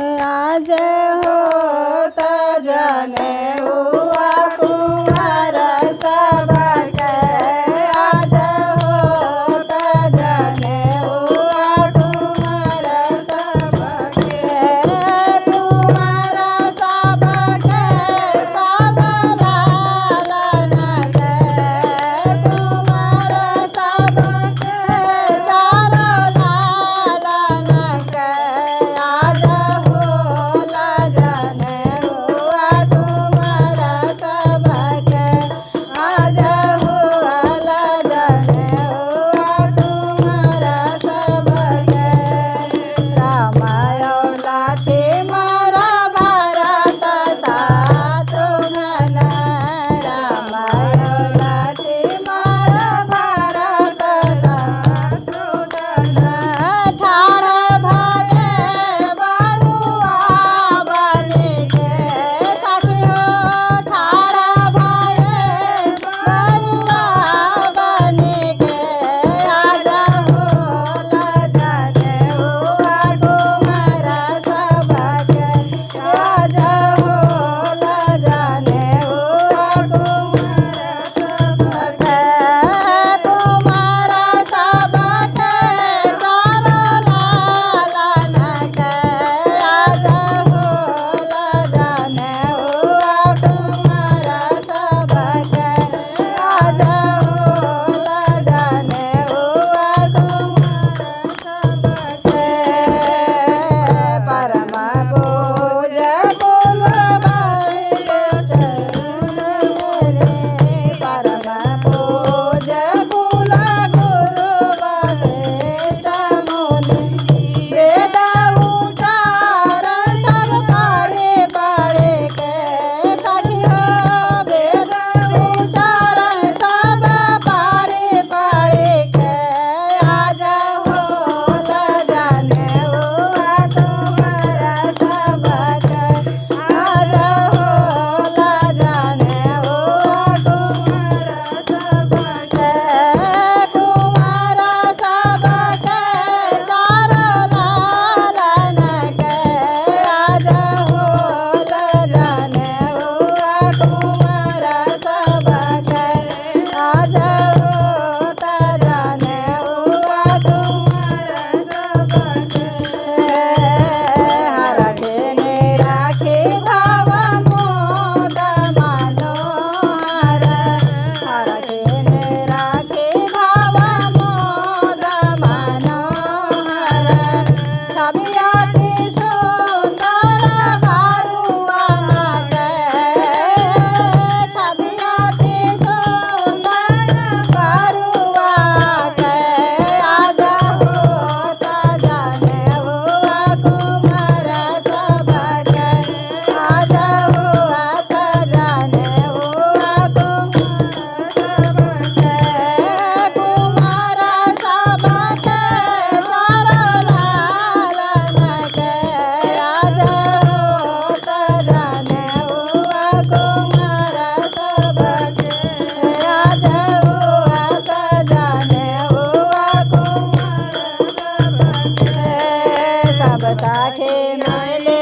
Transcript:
आज होत जने हुआ कुमार सबक आज होत जने हुआ कुमार सबक कुमार सबक सब लालन के कुमार सबक चारो लालन के आज होला जने हुआ कुमार सबक आज होला जने हुआ कुमार सबक रामायणा छे मारा भारत शत्रुघ्न रामायणा छे मारा भारत शत्रुघ्न ठाड़ भये बरुआ बने के सखी हो ठाड़ भये बरुआ बने के आज होला जने हुआ कुमार सबक आज होला जने हुआ कुमार सबक कुमार सबक चारो लालन के आज होला जने हुआ कुमार सबक आज होला जने हुआ कुमार सबक परम पूज कुल परम पूज कुल गुरु वशिष्ठ मुनि वेद उचार सब पढ़े पढ़े के सखी हो वेद उचार सब पढ़े पढ़े के आज होला जने हुआ कुमार सबक आज होला जने हुआ कुमार सबक कुमार सबक चारो लालन के आज होला जने हुआ कुमार सबक आज होता जने हुआ कुमार सबक हर खेने राखे भाव मोद मनोहर हर खेने राखे भाव मोद मनोहर छवि अति सुंदर बरुआन के छवि अति सुंदर बरुआ के आज होता जने हुआ कुमार सबक आज होता जने हुआ कुमार सबक कुमार सबक चारो लालन के आज होता जने हुआ कुमार सबक आज होता जने हुआ कुमार सबक सब साखे मिले